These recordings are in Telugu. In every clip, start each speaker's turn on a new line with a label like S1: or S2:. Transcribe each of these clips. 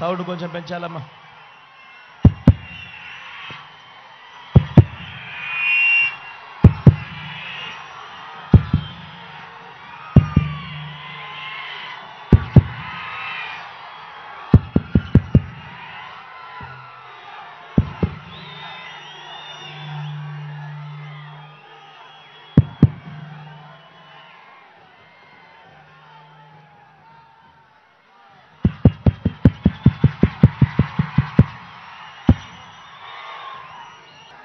S1: సౌండ్ కొంచెం పెంచాలమ్మా.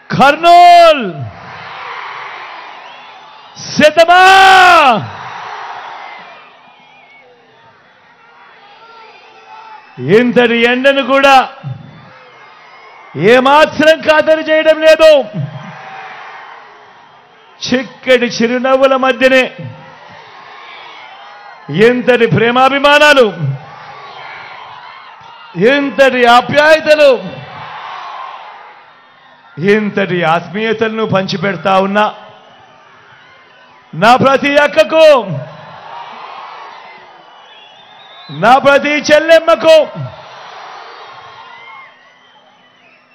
S1: కర్నూల్ సిద్ధమా? ఇంతటి ఎండను కూడా ఏమాత్రం ఖాతరు చేయడం లేదు. చిక్కటి చిరునవ్వుల మధ్యనే ఎంతటి ప్రేమాభిమానాలు, ఎంతటి ఆప్యాయతలు, ఇంతటి ఆత్మీయతలను పంచిపెడతా ఉన్నా నా ప్రతి అక్కకు, నా ప్రతి చెల్లెమ్మకు,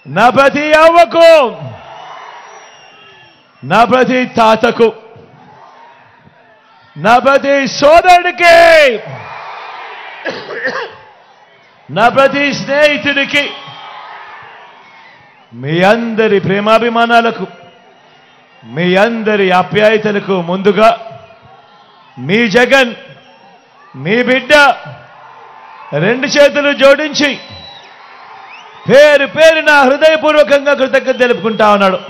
S1: నా ప్రతి అవ్వకు, నా ప్రతి తాతకు, నా ప్రతి సోదరుడికి, నా ప్రతి స్నేహితుడికి, మీ అందరి ప్రేమాభిమానాలకు, మీ అందరి ఆప్యాయతలకు ముందుగా మీ జగన్, మీ బిడ్డ రెండు చేతులు జోడించి పేరు పేరున హృదయపూర్వకంగా కృతజ్ఞత తెలుపుకుంటా ఉన్నాడు.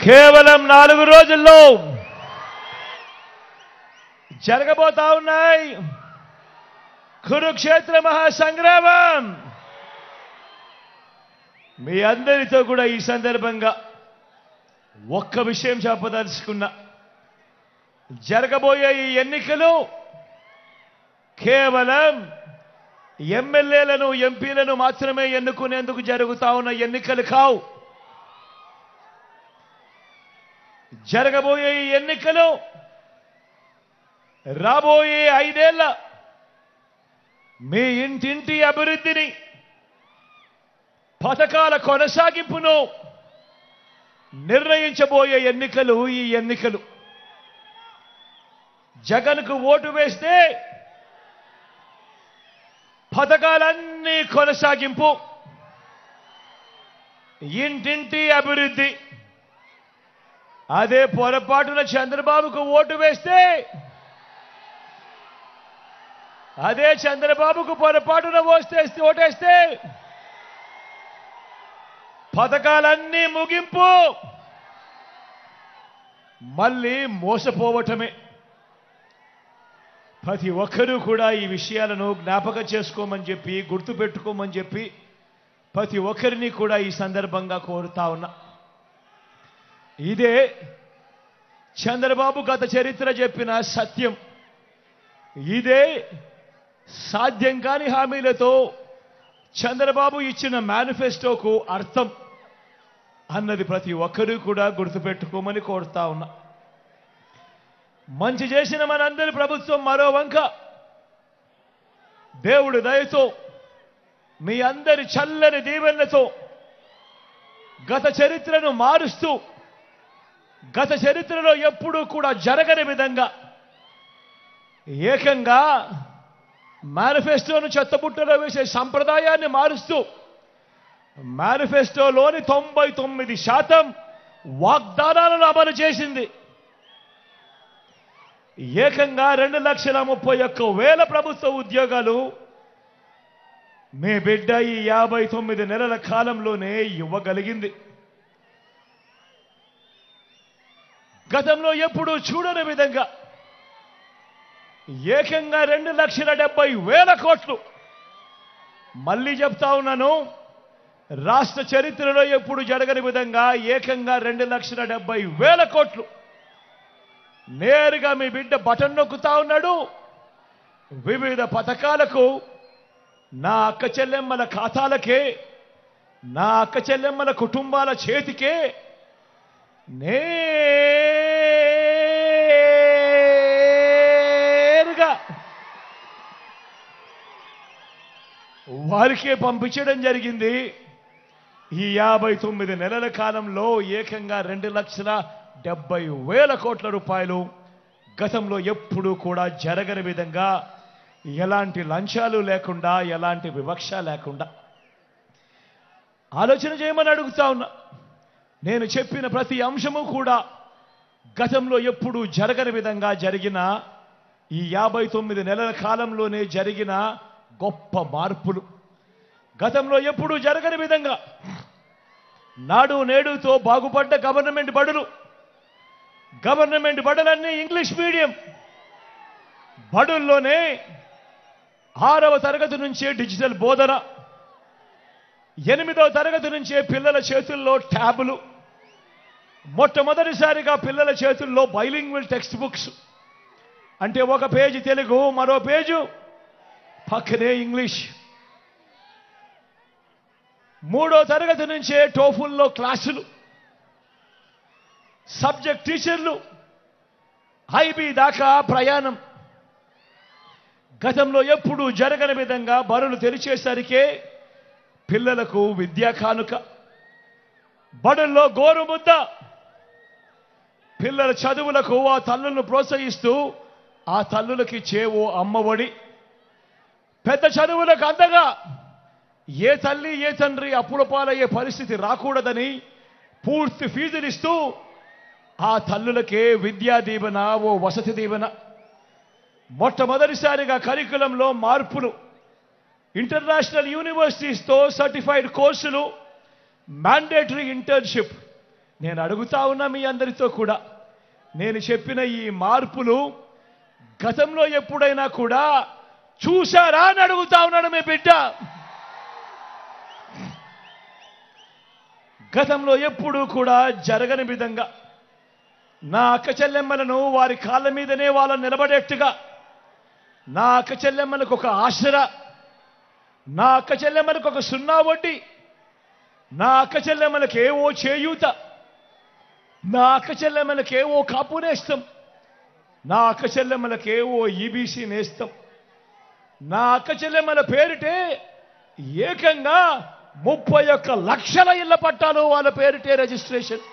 S1: కేవలం 4 రోజుల్లో జరగబోతా ఉన్నాయి కురుక్షేత్ర మహాసంగ్రామం. మీ అందరితో కూడా ఈ సందర్భంగా ఒక్క విషయం చెప్పదలుచుకున్నా. జరగబోయే ఈ ఎన్నికలు కేవలం ఎమ్మెల్యేలను, ఎంపీలను మాత్రమే ఎన్నుకునేందుకు జరుగుతా ఉన్న ఎన్నికలు కావు. జరగబోయే ఈ ఎన్నికలు రాబోయే 5 ఏళ్ల మీ ఇంటింటి అభివృద్ధిని, పథకాల కొనసాగింపును నిర్ణయించబోయే ఎన్నికలు ఈ ఎన్నికలు. జగన్కు ఓటు వేస్తే పథకాలన్నీ కొనసాగింపు, ఇంటింటి అభివృద్ధి. అదే పొరపాటున చంద్రబాబుకు ఓటు వేస్తే, అదే చంద్రబాబుకు పొరపాటున ఓటేస్తే పథకాలన్నీ ముగింపు, మళ్ళీ మోసపోవటమే. ప్రతి ఒక్కరూ కూడా ఈ విషయాలను జ్ఞాపకం చేసుకోమని చెప్పి, గుర్తుపెట్టుకోమని చెప్పి ప్రతి ఒక్కరిని కూడా ఈ సందర్భంగా కోరుతా ఉన్నా. ఇదే చంద్రబాబు గత చరిత్ర చెప్పిన సత్యం. ఇదే సాధ్యం కాని హామీలతో చంద్రబాబు ఇచ్చిన మేనిఫెస్టోకు అర్థం అన్నది ప్రతి ఒక్కరూ కూడా గుర్తుపెట్టుకోమని కోరుతా ఉన్నా. మంచి చేసిన మనందరి ప్రభుత్వం మరో వంక దేవుడి దయతో, మీ అందరి చల్లని దీవెనలతో గత చరిత్రను మారుస్తూ, గత చరిత్రలో ఎప్పుడూ కూడా జరగని విధంగా ఏకంగా మేనిఫెస్టోను చెత్తబుట్టలో వేసే సంప్రదాయాన్ని మారుస్తూ మేనిఫెస్టోలోని 99% వాగ్దానాలను అమలు చేసింది. ఏకంగా 2,31,000 ప్రభుత్వ ఉద్యోగాలు మీ బిడ్డ ఈ 59 నెలల కాలంలోనే ఇవ్వగలిగింది. గతంలో ఎప్పుడూ చూడని విధంగా ఏకంగా 2,70,000 కోట్లు. మళ్ళీ చెప్తా ఉన్నాను, రాష్ట్ర చరిత్రలో ఎప్పుడు జరగని విధంగా ఏకంగా 2,70,000 కోట్లు నేరుగా మీ బిడ్డ బటన్ నొక్కుతా ఉన్నాడు. వివిధ పథకాలకు నా అక్క చెల్లెమ్మల ఖాతాలకే, నా అక్క చెల్లెమ్మల కుటుంబాల చేతికే నేరుగా వారికే పంపించడం జరిగింది. ఈ 59 నెలల కాలంలో ఏకంగా 2,70,000 కోట్ల రూపాయలు. గతంలో ఎప్పుడూ కూడా జరగని విధంగా ఎలాంటి లంచాలు లేకుండా, ఎలాంటి వివక్ష లేకుండా ఆలోచన చేయమని అడుగుతా ఉన్నా. నేను చెప్పిన ప్రతి అంశము కూడా గతంలో ఎప్పుడూ జరగని విధంగా జరిగిన ఈ 59 నెలల కాలంలోనే జరిగిన గొప్ప మార్పులు. గతంలో ఎప్పుడూ జరగని విధంగా నాడు నేడుతో బాగుపడ్డ గవర్నమెంట్ బడులు, గవర్నమెంట్ బడులన్నీ ఇంగ్లీష్ మీడియం బడుల్లోనే 6వ తరగతి నుంచే డిజిటల్ బోధన, 8వ తరగతి నుంచే పిల్లల చేతుల్లో ట్యాబులు, మొట్టమొదటిసారిగా పిల్లల చేతుల్లో బైలింగ్వల్ టెక్స్ట్ బుక్స్, అంటే ఒక పేజీ తెలుగు, మరో పేజు పక్కనే ఇంగ్లీష్. 3వ తరగతి నుంచే టోఫుల్లో క్లాసులు, సబ్జెక్ట్ టీచర్లు, ఐబీ దాకా ప్రయాణం. గతంలో ఎప్పుడూ జరగని విధంగా బడులు తెరిచేసరికే పిల్లలకు విద్యా కానుక, బడుల్లో గోరుముద్ద, పిల్లల చదువులకు ఆ తల్లులను ప్రోత్సహిస్తూ ఆ తల్లులకి చేవో అమ్మఒడి, పెద్ద చదువులకు అందగా ఏ తల్లి ఏ తండ్రి అప్పుల పాలయ్యే పరిస్థితి రాకూడదని పూర్తి ఫీజులు ఇస్తూ ఆ తల్లులకే విద్యా దీవెన, ఓ వసతి దీవెన. మొట్టమొదటిసారిగా కరికులంలో మార్పులు, ఇంటర్నేషనల్ యూనివర్సిటీస్తో సర్టిఫైడ్ కోర్సులు, మ్యాండేటరీ ఇంటర్న్షిప్. నేను అడుగుతా ఉన్నా మీ అందరితో కూడా, నేను చెప్పిన ఈ మార్పులు గతంలో ఎప్పుడైనా కూడా చూశారా అని అడుగుతా ఉన్నాడు మీ బిడ్డ. గతంలో ఎప్పుడూ కూడా జరగని విధంగా నా అక్క చెల్లెమ్మలను వారి కాళ్ళ మీదనే వాళ్ళని నిలబడేట్టుగా, నా అక్క చెల్లెమ్మలకు ఒక ఆసరా, నా అక్క చెల్లెమ్మలకు ఒక 0 వడ్డీ, నా అక్క చెల్లెమ్మలకు ఏవో చేయూత, నా అక్క చెల్లెమ్మలకు ఏవో కాపు నేస్తం, నా అక్క చెల్లెమ్మలకు ఏవో ఈబీసీ నేస్తం, నా అక్క చెల్లెమ్మల పేరిటే ఏకంగా 31 లక్షల ఇళ్ల పట్టాలు వాళ్ళ పేరిటే రిజిస్ట్రేషన్.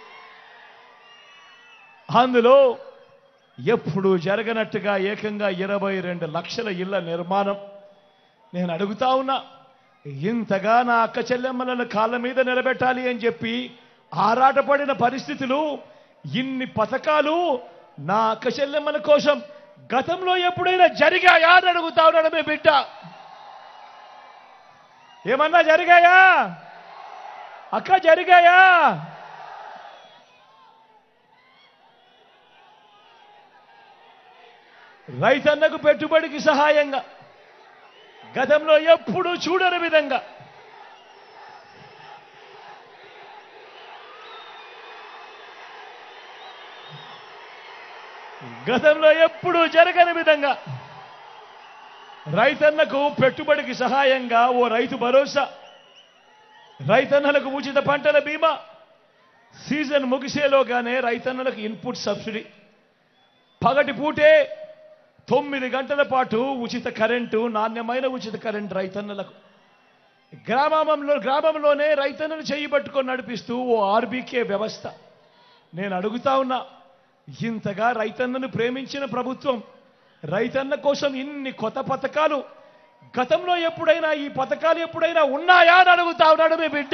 S1: అందులో ఎప్పుడు జరగనట్టుగా ఏకంగా 22 లక్షల ఇళ్ల నిర్మాణం. నేను అడుగుతా ఉన్నా, ఇంతగా నా అక్క చెల్లెమ్మలను కాళ్ళ మీద నిలబెట్టాలి అని చెప్పి ఆరాటపడిన పరిస్థితులు, ఇన్ని పథకాలు నా అక్క చెల్లెమ్మల కోసం గతంలో ఎప్పుడైనా జరిగాయా అని అడుగుతా ఉన్నాడు మీ బిడ్డ. ఏమన్నా జరిగాయా అక్క? జరిగాయా? రైతన్నకు పెట్టుబడికి సహాయంగా గతంలో ఎప్పుడూ చూడని విధంగా, గతంలో ఎప్పుడూ జరగని విధంగా రైతన్నకు పెట్టుబడికి సహాయంగా ఓ రైతు భరోసా, రైతన్నలకు ఉచిత పంటల బీమా, సీజన్ ముగిసేలోగానే రైతన్నలకు ఇన్పుట్ సబ్సిడీ, పగటి పూటే 9 గంటల పాటు ఉచిత కరెంటు, నాణ్యమైన ఉచిత కరెంటు రైతన్నలకు. గ్రామంలోనే రైతన్నలు చేయబట్టుకొని నడిపిస్తూ ఓ ఆర్బీకే వ్యవస్థ. నేను అడుగుతా ఉన్నా, ఇంతగా రైతన్నను ప్రేమించిన ప్రభుత్వం, రైతన్న కోసం ఇన్ని కొత్త పథకాలు గతంలో ఎప్పుడైనా, ఈ పథకాలు ఎప్పుడైనా ఉన్నాయా అని అడుగుతా ఉన్నాడు మీ బిడ్డ.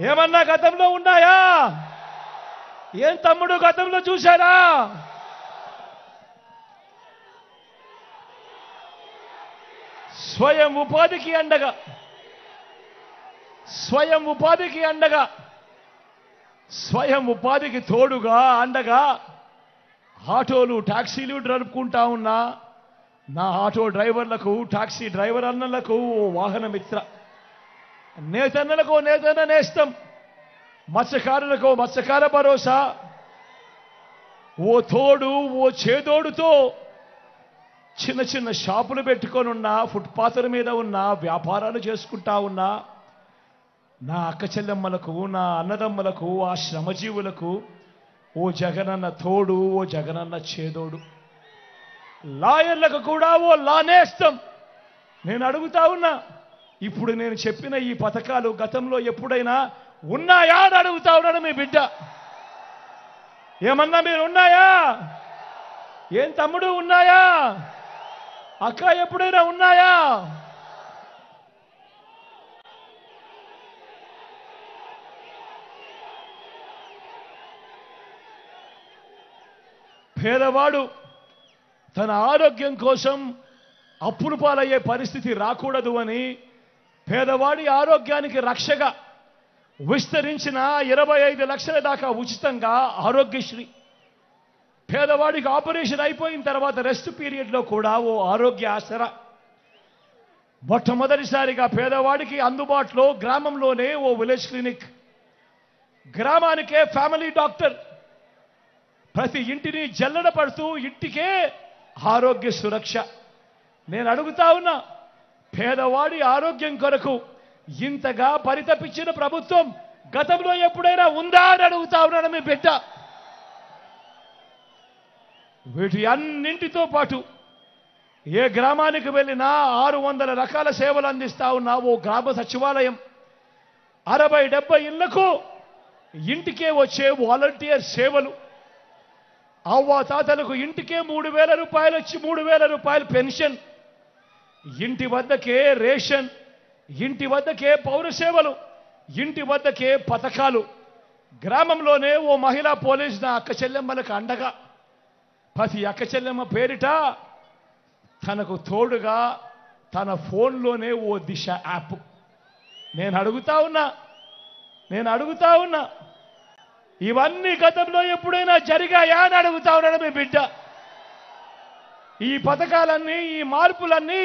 S1: ఏమన్నా గతంలో ఉన్నాయా? ఏం తమ్ముడు గతంలో చూశారా? స్వయం ఉపాధికి అండగా, స్వయం ఉపాధికి అండగా, స్వయం ఉపాధికి తోడుగా అండగా ఆటోలు, టాక్సీలు నడుపుకుంటా ఉన్నా నా ఆటో డ్రైవర్లకు, టాక్సీ డ్రైవర్ అన్నలకు వాహన మిత్ర. నేతన్నలకు నేతన్న నేస్తం, మత్స్యకారులకు మత్స్యకార భరోసా, ఓ తోడు ఓ చేదోడుతో చిన్న చిన్న షాపులు పెట్టుకొని ఉన్నా, ఫుట్పాత్ల మీద ఉన్న వ్యాపారాలు చేసుకుంటా ఉన్నా నా అక్క చెల్లెమ్మలకు, నా అన్నదమ్మలకు, ఆ శ్రమజీవులకు ఓ జగనన్న తోడు, ఓ జగనన్న చేదోడు. లాయర్లకు కూడా ఓ లానేస్తం. నేను అడుగుతా ఉన్నా, ఇప్పుడు నేను చెప్పిన ఈ పథకాలు గతంలో ఎప్పుడైనా ఉన్నాయా అని అడుగుతా ఉన్నాడు మీ బిడ్డ. ఏమన్నా మీరు ఉన్నాయా? ఏం తమ్ముడు ఉన్నాయా? అక్క ఎప్పుడైనా ఉన్నాయా? పేదవాడు తన ఆరోగ్యం కోసం అప్పులు పాలయ్యే పరిస్థితి రాకూడదు అని పేదవాడి ఆరోగ్యానికి రక్షగా విస్తరించిన 25 లక్షల దాకా ఉచితంగా ఆరోగ్యశ్రీ. పేదవాడికి ఆపరేషన్ అయిపోయిన తర్వాత రెస్ట్ పీరియడ్లో కూడా ఓ ఆరోగ్య ఆసరా. మొట్టమొదటిసారిగా పేదవాడికి అందుబాటులో గ్రామంలోనే ఓ విలేజ్ క్లినిక్, గ్రామానికే ఫ్యామిలీ డాక్టర్, ప్రతి ఇంటిని జల్లెడ పడుతూ ఇంటికే ఆరోగ్య సురక్ష. నేను అడుగుతా ఉన్నా, పేదవాడి ఆరోగ్యం కొరకు ఇంతగా పరితపించిన ప్రభుత్వం గతంలో ఎప్పుడైనా ఉందా అని అడుగుతా ఉన్నాను మీ బిడ్డ. వీటి అన్నింటితో పాటు ఏ గ్రామానికి వెళ్ళినా 600 రకాల సేవలు అందిస్తా ఉన్నా ఓ గ్రామ సచివాలయం, 60-70 ఇళ్లకు ఇంటికే వచ్చే వాలంటీర్ సేవలు, అవ్వాతాతలకు ఇంటికే 3,000 రూపాయలు వచ్చి 3,000 రూపాయలు పెన్షన్, ఇంటి వద్దకే రేషన్, ఇంటి వద్దకే పౌర సేవలు, ఇంటి వద్దకే పథకాలు. గ్రామంలోనే ఓ మహిళా పోలీస్ నా అక్క చెల్లెమ్మలకు అండగా, ప్రతి అక్క చెల్లెమ్మ పేరిట తనకు తోడుగా తన ఫోన్లోనే ఓ దిశ యాప్. నేను అడుగుతా ఉన్నా ఇవన్నీ గతంలో ఎప్పుడైనా జరిగాయా అని అడుగుతా ఉన్నాడు మీ బిడ్డ. ఈ పథకాలన్నీ, ఈ మార్పులన్నీ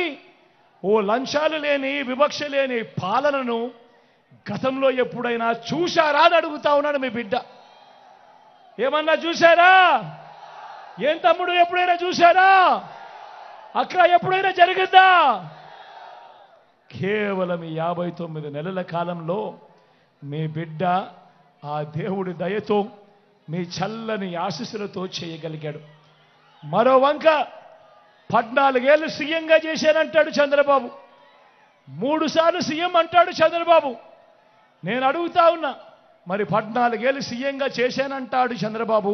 S1: ఓ లంచాలు లేని, వివక్ష లేని పాలనను గతంలో ఎప్పుడైనా చూశారా అని అడుగుతా ఉన్నాడు మీ బిడ్డ. ఏమన్నా చూశారా? ఏం తమ్ముడు ఎప్పుడైనా చూశారా? అక్క ఎప్పుడైనా జరిగిందా? కేవలం 59 నెలల కాలంలో మీ బిడ్డ ఆ దేవుడి దయతో, మీ చల్లని ఆశీస్సులతో చేయగలిగాడు. మరో వంక 14 ఏళ్ళు సీఎంగా చేశానంటాడు చంద్రబాబు, 3 సార్లు సీఎం అంటాడు చంద్రబాబు. నేను అడుగుతా ఉన్నా, మరి 14 ఏళ్ళు సీఎంగా చేశానంటాడు చంద్రబాబు,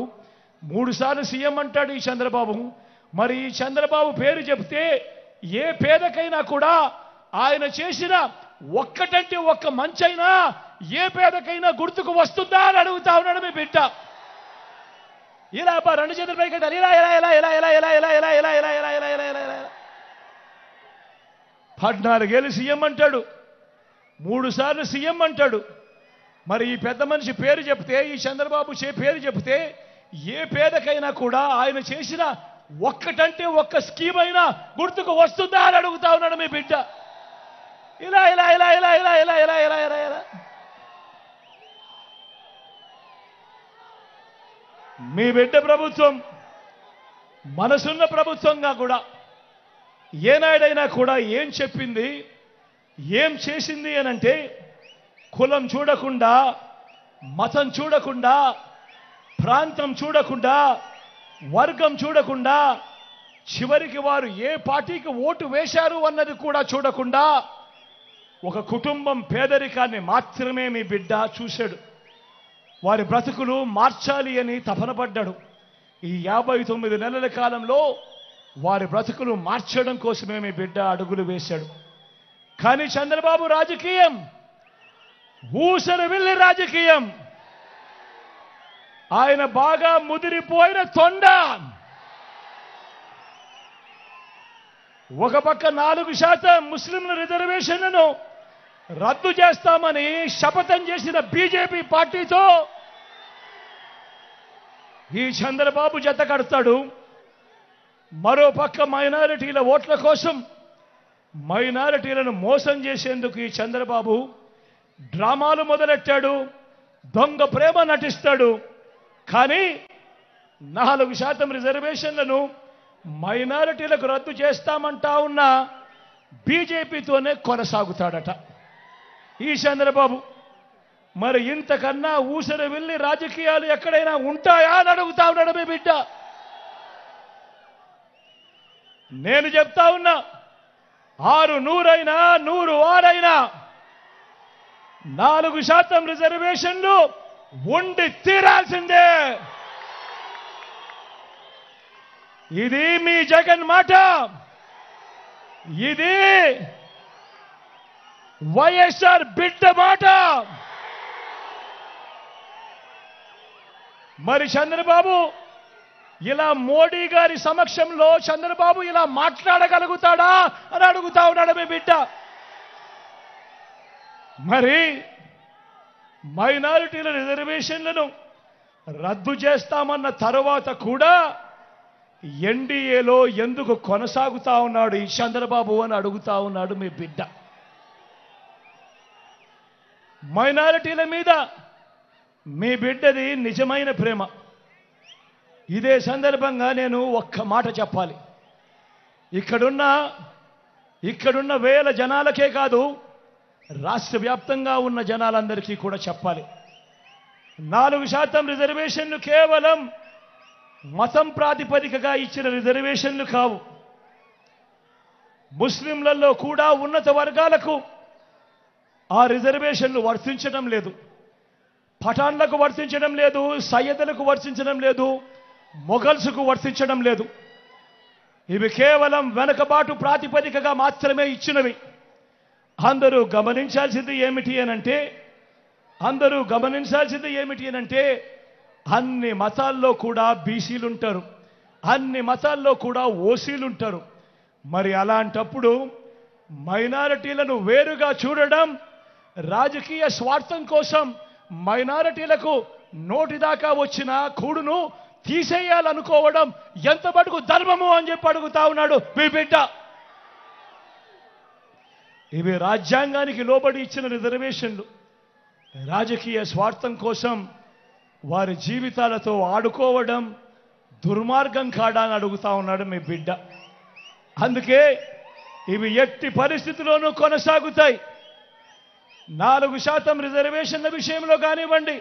S1: 3 సార్లు సీఎం అంటాడు ఈ చంద్రబాబు. మరి ఈ చంద్రబాబు పేరు చెప్తే ఏ పేదకైనా కూడా ఆయన చేసిన ఒక్కటంటే ఒక్క మంచైనా ఏ పేదకైనా గుర్తుకు వస్తుందా అని అడుగుతా ఉన్నాడు మీ బిడ్డ. ఇలా 2 చేతుల పైకి ఇలా ఇలా ఇలా ఇలా ఇలా ఇలా ఇలా ఇలా ఇలా ఇలా ఇలా ఇలా ఇలా ఇలా ఇలా ఇలా 14 ఏళ్ళు సీఎం అంటాడు, 3 సార్లు సీఎం అంటాడు. మరి ఈ పెద్ద మనిషి పేరు చెప్తే, ఈ చంద్రబాబు పేరు చెప్తే ఏ పేదకైనా కూడా ఆయన చేసిన ఒక్కటంటే ఒక్క స్కీమ్ అయినా గుర్తుకు వస్తుందా అని అడుగుతా ఉన్నాడు మీ బిడ్డ. ఇలా ఇలా ఇలా ఇలా ఇలా ఇలా ఇలా ఇలా ఇలా ఇలా మీ బిడ్డ ప్రభుత్వం మనసున్న ప్రభుత్వంగా కూడా ఏనాడైనా కూడా ఏం చెప్పింది, ఏం చేసింది అనంటే కులం చూడకుండా, మతం చూడకుండా, ప్రాంతం చూడకుండా, వర్గం చూడకుండా, చివరికి వారు ఏ పార్టీకి ఓటు వేశారు అన్నది కూడా చూడకుండా ఒక కుటుంబం పేదరికాన్ని మాత్రమే మీ బిడ్డ చూశాడు. వారి బ్రతుకులు మార్చాలి అని తపన పడ్డాడు. ఈ 59 నెలల కాలంలో వారి బ్రతుకులు మార్చడం కోసమే మీ బిడ్డ అడుగులు వేశాడు. కానీ చంద్రబాబు రాజకీయం ఊసరు వెళ్ళి రాజకీయం. ఆయన బాగా ముదిరిపోయిన తొండ. ఒక పక్క 4% ముస్లింల రిజర్వేషన్లను రద్దు చేస్తామని శపథం చేసిన బీజేపీ పార్టీతో ఈ చంద్రబాబు జత కడతాడు. మరో పక్క మైనారిటీల ఓట్ల కోసం మైనారిటీలను మోసం చేసేందుకు ఈ చంద్రబాబు డ్రామాలు మొదలెట్టాడు, దొంగ ప్రేమ నటిస్తాడు. కానీ 4% రిజర్వేషన్లను మైనారిటీలకు రద్దు చేస్తామంటా ఉన్న బీజేపీతోనే కొనసాగుతాడట ఈ చంద్రబాబు. మరి ఇంతకన్నా ఊసరి వెళ్ళి రాజకీయాలు ఎక్కడైనా ఉంటాయా అని అడుగుతా ఉన్నాడు మీ బిడ్డ. నేను చెప్తా ఉన్నా, 600 100 4% రిజర్వేషన్లు ఉండి తీరాల్సిందే. ఇది మీ జగన్ మాట, ఇది వైఎస్ఆర్ బిడ్డ మాట. మరి చంద్రబాబు ఇలా మోడీ గారి సమక్షంలో చంద్రబాబు ఇలా మాట్లాడగలుగుతాడా అని అడుగుతా ఉన్నాడు మీ బిడ్డ. మరి మైనారిటీల రిజర్వేషన్లను రద్దు చేస్తామన్న తర్వాత కూడా ఎన్డీఏలో ఎందుకు కొనసాగుతా ఉన్నాడు ఈ చంద్రబాబు అని అడుగుతా ఉన్నాడు మీ బిడ్డ. మైనారిటీల మీద మీ బిడ్డది నిజమైన ప్రేమ. ఇదే సందర్భంగా నేను ఒక్క మాట చెప్పాలి. ఇక్కడున్న వేల జనాలకే కాదు, రాష్ట్ర వ్యాప్తంగా ఉన్న జనాలందరికీ కూడా చెప్పాలి. 4% రిజర్వేషన్లు కేవలం మతం ప్రాతిపదికగా ఇచ్చిన రిజర్వేషన్లు కావు. ముస్లింలలో కూడా ఉన్నత వర్గాలకు ఆ రిజర్వేషన్లు వర్తించడం లేదు. పఠాన్లకు వర్తించడం లేదు, సయ్యదులకు వర్తించడం లేదు, మొఘల్స్కు వర్తించడం లేదు. ఇవి కేవలం వెనుకబాటు ప్రాతిపదికగా మాత్రమే ఇచ్చినవి. అందరూ గమనించాల్సింది ఏమిటి అనంటే అన్ని మతాల్లో కూడా బీసీలు ఉంటారు, అన్ని మతాల్లో కూడా ఓసీలు ఉంటారు. మరి అలాంటప్పుడు మైనారిటీలను వేరుగా చూడడం, రాజకీయ స్వార్థం కోసం మైనారిటీలకు నోటిదాకా వచ్చిన కూడును తీసేయాలనుకోవడం ఎంత మటుకు ధర్మము అని చెప్పి అడుగుతా ఉన్నాడు మీ బిడ్డ. ఇవి రాజ్యాంగానికి లోబడి ఇచ్చిన రిజర్వేషన్లు. రాజకీయ స్వార్థం కోసం వారి జీవితాలతో ఆడుకోవడం దుర్మార్గం కాడా అని అడుగుతా ఉన్నాడు మీ బిడ్డ. అందుకే ఇవి ఎట్టి పరిస్థితుల్లోనూ కొనసాగుతాయి. 4% రిజర్వేషన్ల విషయంలో కానివ్వండి,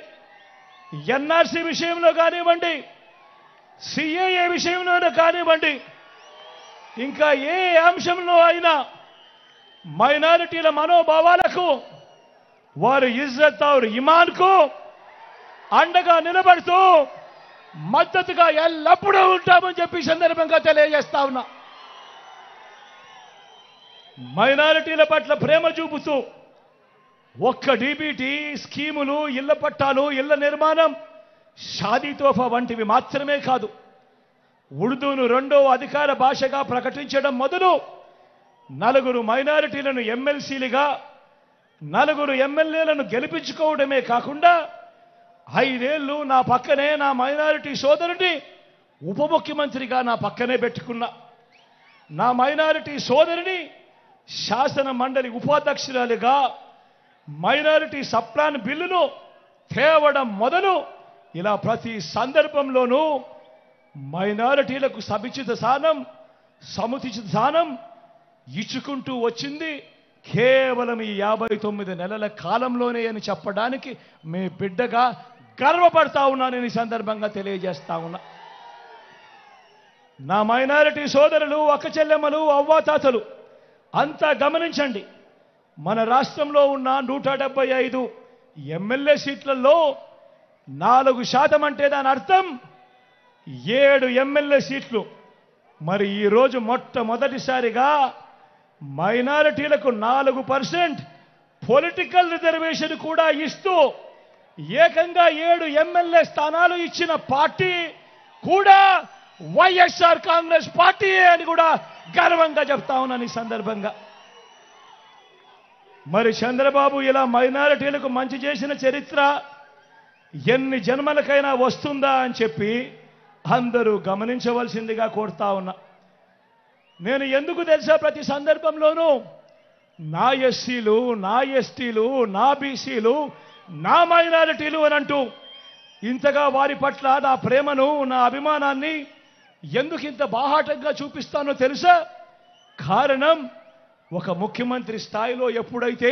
S1: ఎన్ఆర్సీ విషయంలో కానివ్వండి, సిఏఏ విషయంలో కానివ్వండి, ఇంకా ఏ అంశంలో అయినా మైనారిటీల మనోభావాలకు, వారి ఇజ్జత్ और ఇమాన్కు అండగా నిలబడుతూ మద్దతుగా ఎల్లప్పుడూ ఉంటామని చెప్పి సందర్భంగా తెలియజేస్తా ఉన్నా. మైనారిటీల పట్ల ప్రేమ చూపుతూ ఒక్క డీబీటీ స్కీములు, ఇళ్ల పట్టాలు, ఇళ్ల నిర్మాణం, షాదీ తోఫా వంటివి మాత్రమే కాదు, ఉర్దూను 2వ అధికార భాషగా ప్రకటించడం మొదలు 4 మైనారిటీలను ఎమ్మెల్సీలుగా, 4 ఎమ్మెల్యేలను గెలిపించుకోవడమే కాకుండా 5 ఏళ్లు నా పక్కనే నా మైనారిటీ సోదరుని ఉప ముఖ్యమంత్రిగా నా పక్కనే పెట్టుకున్నా. నా మైనారిటీ సోదరిని శాసన మండలి ఉపాధ్యక్షురాలిగా, మైనారిటీ సప్లాన్ బిల్లును తేవడం మొదలు ఇలా ప్రతి సందర్భంలోనూ మైనారిటీలకు సముచిత స్థానం ఇచ్చుకుంటూ వచ్చింది కేవలం ఈ 59 నెలల కాలంలోనే అని చెప్పడానికి మీ బిడ్డగా గర్వపడతా ఉన్నానని ఈ సందర్భంగా తెలియజేస్తా ఉన్నా. నా మైనారిటీ సోదరులు, అక్క చెల్లెమ్మలు, అవ్వాతాతలు అంతా గమనించండి. మన రాష్ట్రంలో ఉన్న 175 ఎమ్మెల్యే సీట్లలో 4% అంటే దాని అర్థం 7 ఎమ్మెల్యే సీట్లు. మరి ఈరోజు మొట్టమొదటిసారిగా మైనారిటీలకు 4% పొలిటికల్ రిజర్వేషన్ కూడా ఇస్తూ ఏకంగా 7 ఎమ్మెల్యే స్థానాలు ఇచ్చిన పార్టీ కూడా వైఎస్ఆర్ కాంగ్రెస్ పార్టీ అని కూడా గర్వంగా చెప్తా ఉన్నాను ఈ సందర్భంగా. మరి చంద్రబాబు ఇలా మైనారిటీలకు మంచి చేసిన చరిత్ర ఎన్ని జన్మలకైనా వస్తుందా అని చెప్పి అందరూ గమనించవలసిందిగా కోరుతా ఉన్నా. నేను ఎందుకు తెలుసా ప్రతి సందర్భంలోనూ నా ఎస్సీలు, నా ఎస్టీలు, నా బీసీలు, నా మైనారిటీలు అని అంటూ ఇంతగా వారి పట్ల నా ప్రేమను, నా అభిమానాన్ని ఎందుకు ఇంత బాహాటంగా చూపిస్తానో తెలుసా? కారణం, ఒక ముఖ్యమంత్రి స్థాయిలో ఎప్పుడైతే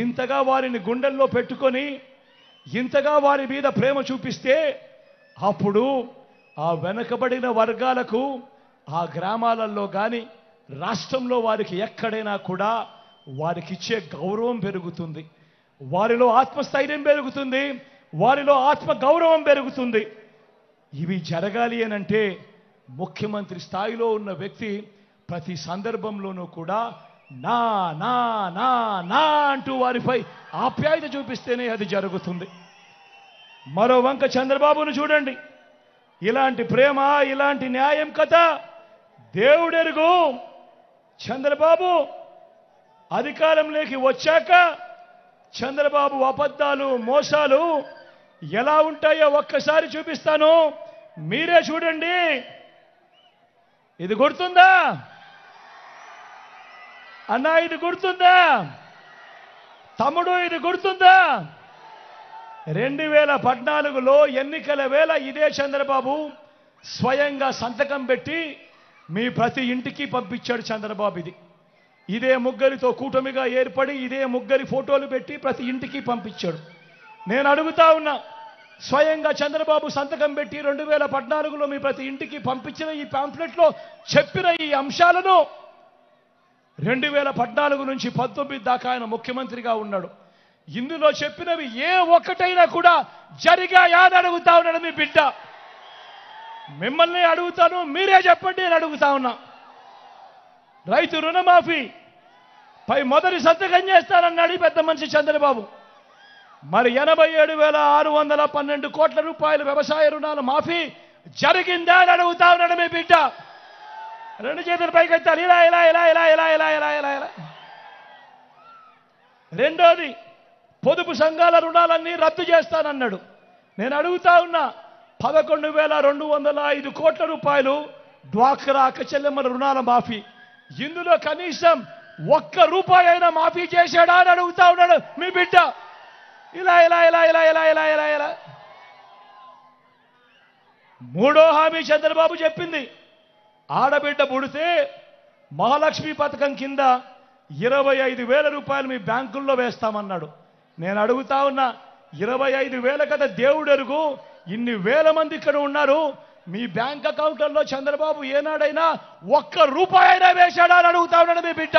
S1: ఇంతగా వారిని గుండెల్లో పెట్టుకొని ఇంతగా వారి మీద ప్రేమ చూపిస్తే అప్పుడు ఆ వెనకబడిన వర్గాలకు ఆ గ్రామాలలో కానీ రాష్ట్రంలో వారికి ఎక్కడైనా కూడా వారికి ఇచ్చే గౌరవం పెరుగుతుంది, వారిలో ఆత్మస్థైర్యం పెరుగుతుంది, వారిలో ఆత్మ గౌరవం పెరుగుతుంది. ఇవి జరగాలి అనంటే ముఖ్యమంత్రి స్థాయిలో ఉన్న వ్యక్తి ప్రతి సందర్భంలోనూ కూడా నా నా నా నా అంటూ వారిపై ఆప్యాయత చూపిస్తేనే అది జరుగుతుంది. మరో వంక చంద్రబాబును చూడండి. ఇలాంటి ప్రేమ, ఇలాంటి న్యాయం కథ దేవుడెరుగు. చంద్రబాబు అధికారంలోకి వచ్చాక చంద్రబాబు అబద్ధాలు, మోసాలు ఎలా ఉంటాయో ఒక్కసారి చూపిస్తాను, మీరే చూడండి. ఇది గుర్తుందా అన్నా? ఇది గుర్తుందా తమ్ముడు? ఇది గుర్తుందా? 2014లో ఎన్నికల వేళ ఇదే చంద్రబాబు స్వయంగా సంతకం పెట్టి మీ ప్రతి ఇంటికి పంపించాడు చంద్రబాబు. ఇదే ముగ్గురితో కూటమిగా ఏర్పడి ఇదే ముగ్గురి ఫోటోలు పెట్టి ప్రతి ఇంటికి పంపించాడు. నేను అడుగుతా ఉన్నా, స్వయంగా చంద్రబాబు సంతకం పెట్టి 2014లో మీ ప్రతి ఇంటికి పంపించిన ఈ పాంఫ్లెట్లో చెప్పిన ఈ అంశాలను 2014 నుంచి 19 దాకా ఆయన ముఖ్యమంత్రిగా ఉన్నాడు. ఇందులో చెప్పినవి ఏ ఒక్కటైనా కూడా జరిగాయా అని అడుగుతా ఉన్నాడు మీ బిడ్డ. మిమ్మల్ని అడుగుతాను, మీరే చెప్పండి అని అడుగుతా ఉన్నా. రైతు రుణమాఫీ పై మొదటి సంతకం చేస్తానన్నాడు ఈ పెద్ద మనిషి చంద్రబాబు. మరి 87,612 కోట్ల రూపాయల వ్యవసాయ రుణాల మాఫీ జరిగిందా అని అడుగుతా ఉన్నాడు మీ బిడ్డ. రెండు చేతులు పైకెత్తాలి, ఇలా ఇలా ఇలా ఇలా ఇలా ఇలా ఇలా ఇలా ఇలా. రెండోది, పొదుపు సంఘాల రుణాలన్నీ రద్దు చేస్తానన్నాడు. నేను అడుగుతా ఉన్నా, 11,205 కోట్ల రూపాయలు డ్వాక్రా అక్కచెల్లెమ్మల రుణాల మాఫీ, ఇందులో కనీసం ₹1 అయినా మాఫీ చేశాడా అని అడుగుతా ఉన్నాడు మీ బిడ్డ. ఇలా ఇలా ఇలా ఇలా ఇలా ఇలా ఇలా ఇలా. మూడో హామీ చంద్రబాబు చెప్పింది, ఆడబిడ్డ పుడితే మహాలక్ష్మి పథకం కింద 25,000 రూపాయలు మీ బ్యాంకుల్లో వేస్తామన్నాడు. నేను అడుగుతా ఉన్నా, 25,000 కదా దేవుడెరుగు, ఇన్ని వేల మంది ఇక్కడ ఉన్నారు, మీ బ్యాంక్ అకౌంట్లలో చంద్రబాబు ఏనాడైనా ₹1 అయినా వేశాడా అని అడుగుతా ఉన్నాడు మీ బిడ్డ.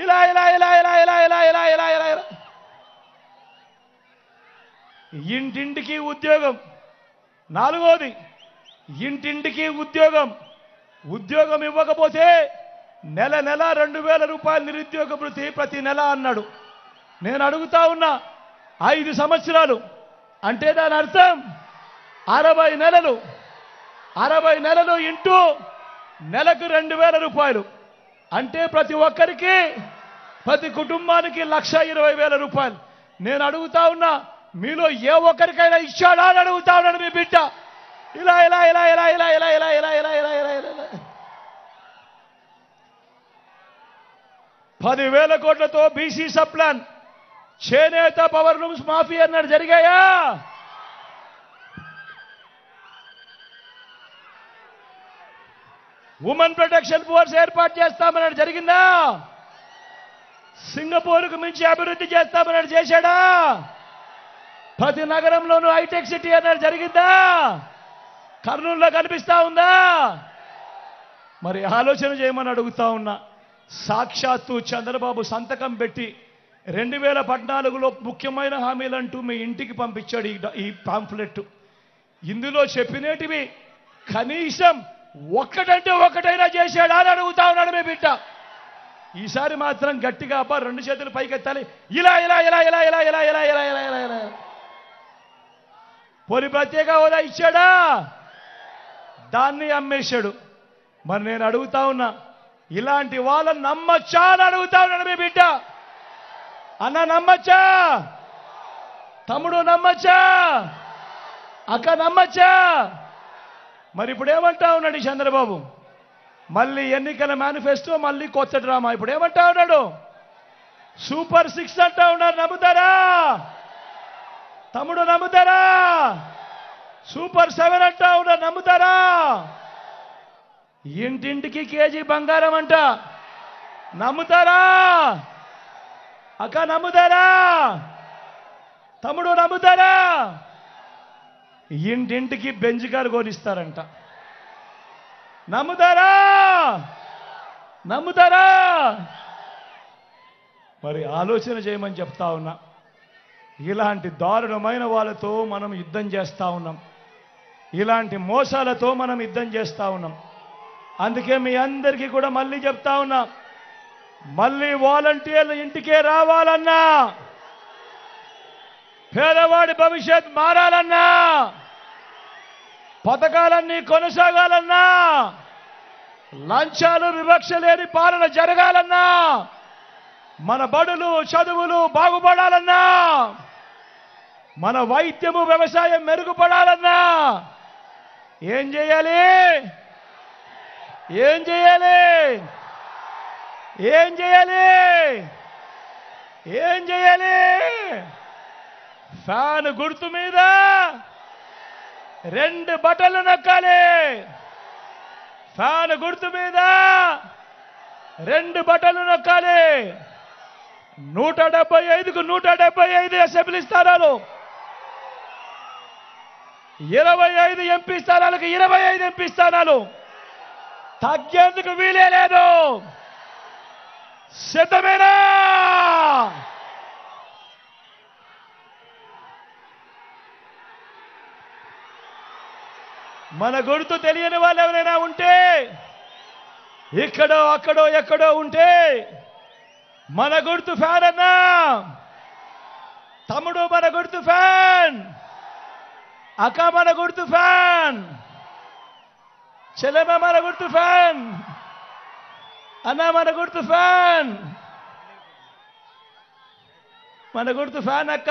S1: ఇలా ఇలా ఇలా ఇలా ఇలా ఇలా ఇలా ఇలా ఇలా ఇలా. ఇంటింటికి ఉద్యోగం. నాలుగోది, ఇంటింటికి ఉద్యోగం. ఉద్యోగం ఇవ్వకపోతే నెల 2,000 రూపాయలు నిరుద్యోగ భృతి ప్రతి నెల అన్నాడు. నేను అడుగుతా ఉన్నా, 5 సంవత్సరాలు అంటే దాని అర్థం 60 నెలలు. 60 నెలలు ఇంటూ నెలకు 2,000 రూపాయలు అంటే ప్రతి ఒక్కరికి, ప్రతి కుటుంబానికి 1,20,000 రూపాయలు. నేను అడుగుతా ఉన్నా, మీలో ఏ ఒక్కరికైనా ఇచ్చాడా అని అడుగుతా ఉన్నాడు మీ బిడ్డ. ఇలా ఇలా ఇలా ఇలా ఇలా ఇలా ఇలా ఇలా ఇలా ఇలా ఇలా ఇలా. 10,000 కోట్లతో బీసీ సప్లాన్, చేనేత పవర్ లూమ్స్ మాఫీ అన్నాడు, జరిగాయా? ఉమెన్ ప్రొటెక్షన్ ఫోర్స్ ఏర్పాటు చేస్తామన్నాడు, జరిగిందా? సింగపూర్కు మించి అభివృద్ధి చేస్తామన్నాడు, చేశాడా? ప్రతి నగరంలోనూ హైటెక్ సిటీ అన్నాడు, జరిగిందా? కర్నూలులో కనిపిస్తా ఉందా? మరి ఆలోచన చేయమని అడుగుతా ఉన్నా. సాక్షాత్తు చంద్రబాబు సంతకం పెట్టి 2014లో ముఖ్యమైన హామీలంటూ మీ ఇంటికి పంపించాడు ఈ పాంఫ్లెట్. ఇందులో చెప్పినటివి కనీసం ఒక్కటంటే ఒక్కటైనా చేశాడా అని అడుగుతా ఉన్నాడు మీ బిడ్డ. ఈసారి మాత్రం గట్టిగా అబ్బా 2 చేతులు పైకెత్తాలి. ఇలా ఇలా ఇలా ఇలా ఇలా ఇలా ఇలా ఇలా ఇలా ఇలా ఇలా. పోనీ ప్రత్యేక హోదా ఇచ్చాడా? దాన్ని అమ్మేశాడు. మరి నేను అడుగుతా ఉన్నా, ఇలాంటి వాళ్ళని నమ్మచ్చా అని అడుగుతా ఉన్నాడు మీ బిడ్డ. అన్న నమ్మచ్చా? తమ్ముడు నమ్మచ్చా? అక్క నమ్మచ్చా? మరి ఇప్పుడు ఏమంటా ఉన్నాడు చంద్రబాబు? మళ్ళీ ఎన్నికల మేనిఫెస్టో, మళ్ళీ కొత్త డ్రామా. ఇప్పుడు ఏమంటా ఉన్నాడు? సూపర్ 6 అంటా ఉన్నారు. నమ్ముతారా తమ్ముడు? నమ్ముతారా? సూపర్ 7 అంటా ఉన్నారు. నమ్ముతారా? ఇంటింటికి కేజీ బంగారం అంట. నమ్ముతారా అక్క? నమ్ముతారా తమ్ముడు? నమ్ముతారా? ఇంటింటికి బెంజ్ కారు కొనిస్తారంట. నమ్ముతారా? నమ్ముతారా? మరి ఆలోచన చేయమని చెప్తా ఉన్నా. ఇలాంటి దారుణమైన వాళ్ళతో మనం యుద్ధం చేస్తా ఉన్నాం. ఇలాంటి మోసాలతో మనం యుద్ధం చేస్తా ఉన్నాం. అందుకే మీ అందరికీ కూడా మళ్ళీ చెప్తా ఉన్నా, మళ్ళీ వాలంటీర్లు ఇంటికే రావాలన్నా, పేదవాడి భవిష్యత్ మారాలన్నా, పథకాలన్నీ కొనసాగాలన్నా, లంచాలు వివక్ష లేని పాలన జరగాలన్నా, మన బడులు చదువులు బాగుపడాలన్నా, మన వైద్యము వ్యవసాయం మెరుగుపడాలన్నా ఏం చేయాలి? ఏం చేయాలి? ఏం చేయాలి? ఏం చేయాలి? ఫ్యాన్ గుర్తు మీద 2 బటన్లు నొక్కాలి. ఫ్యాన్ గుర్తు మీద 2 బటన్లు నొక్కాలి. 175కు 175 అసెంబ్లీ స్థానాలు, 25 ఎంపీ స్థానాలకు 25 ఎంపీ స్థానాలు. తగ్గేందుకు వీలే లేదు. సిద్ధమేనా? మన గుర్తు తెలియని వాళ్ళు ఎవరైనా ఉంటే, ఇక్కడో అక్కడో ఎక్కడో ఉంటే, మన గుర్తు ఫ్యాన్ అన్నా. తమ్ముడు మన గుర్తు ఫ్యాన్, అక్క మన గుర్తు ఫ్యాన్, చెల్లెమ్మ మన గుర్తు ఫ్యాన్, అన్న మన గుర్తు ఫ్యాన్. మన గుర్తు ఫ్యాన్ అక్క,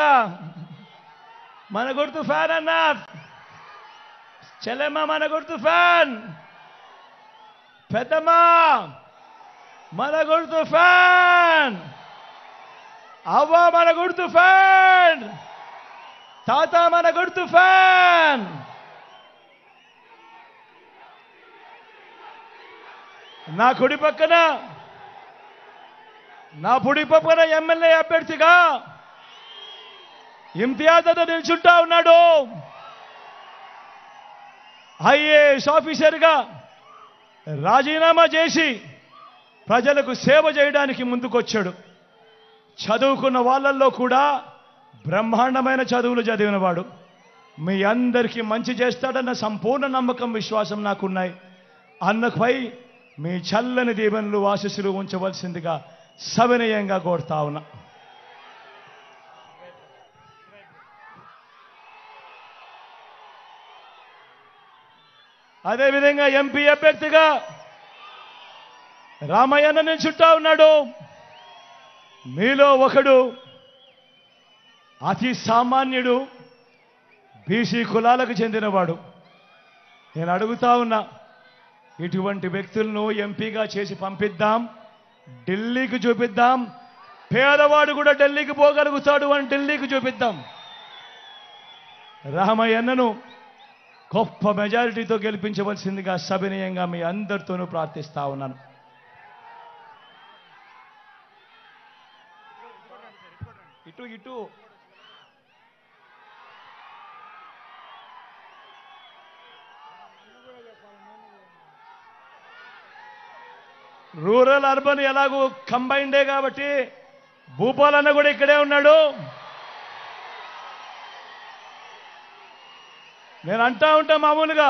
S1: మన గుర్తు ఫ్యాన్ అన్న, చెల్లెమ్మ మన గుర్తు ఫ్యాన్, పెద్దమ్మ మన గుర్తు ఫ్యాన్, అవ్వ మన గుర్తు ఫ్యాన్, తాత మన గుర్తు ఫ్యాన్. నా కుడి పక్కన ఎమ్మెల్యే అభ్యర్థిగా ఇమ్తియాజ్తో నిల్చుంటా ఉన్నాడు. ఐఏఎస్ ఆఫీసర్గా రాజీనామా చేసి ప్రజలకు సేవ చేయడానికి ముందుకొచ్చాడు. చదువుకున్న వాళ్ళల్లో కూడా బ్రహ్మాండమైన చదువులు చదివినవాడు. మీ అందరికీ మంచి చేస్తాడన్న సంపూర్ణ నమ్మకం, విశ్వాసం నాకున్నాయి. అన్నపై మీ చల్లని దీవెనలు ఆశీస్సులు ఉంచవలసిందిగా సవినయంగా కోరుతా ఉన్నా. అదేవిధంగా ఎంపీ అభ్యర్థిగా రామయ్యన్న నిల్చుంటా ఉన్నాడు. మీలో ఒకడు అతి సామాన్యుడు, బీసీ కులాలకు చెందినవాడు. నేను అడుగుతా ఉన్నా, ఇటువంటి వ్యక్తులను ఎంపీగా చేసి పంపిద్దాం, ఢిల్లీకి చూపిద్దాం. పేదవాడు కూడా ఢిల్లీకి పోగలుగుతాడు అని ఢిల్లీకి చూపిద్దాం. రామయ్యన్నను గొప్ప మెజారిటీతో గెలిపించవలసిందిగా సవినయంగా మీ అందరితోనూ ప్రార్థిస్తా ఉన్నాను. ఇటు ఇటు రూరల్ అర్బన్ ఎలాగూ కంబైండే కాబట్టి భూపాలన్న కూడా ఇక్కడే ఉన్నాడు. నేను అంటా ఉంటా, మామూలుగా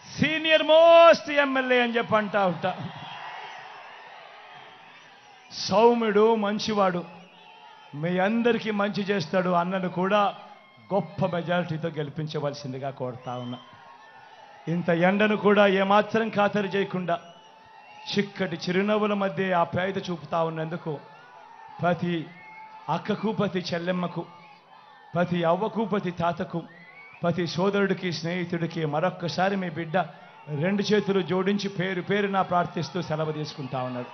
S1: సీనియర్ మోస్ట్ ఎమ్మెల్యే అని చెప్పి అంటా ఉంటా. సౌమ్యుడు, మంచివాడు, మీ అందరికీ మంచి చేస్తాడు. అన్నను కూడా గొప్ప మెజారిటీతో గెలిపించవలసిందిగా కోరుతా ఉన్నా. ఇంత ఎండను కూడా ఏమాత్రం ఖాతరు చేయకుండా చిక్కటి చిరునవ్వుల మధ్య ఆప్యాయత చూపుతా ఉన్నందుకు ప్రతి అక్కకు, ప్రతి చెల్లెమ్మకు, ప్రతి అవ్వకు, ప్రతి తాతకు, ప్రతి సోదరుడికి, స్నేహితుడికి మరొక్కసారి మీ బిడ్డ రెండు చేతులు జోడించి పేరు పేరున ప్రార్థిస్తూ సెలవు తీసుకుంటా ఉన్నాడు.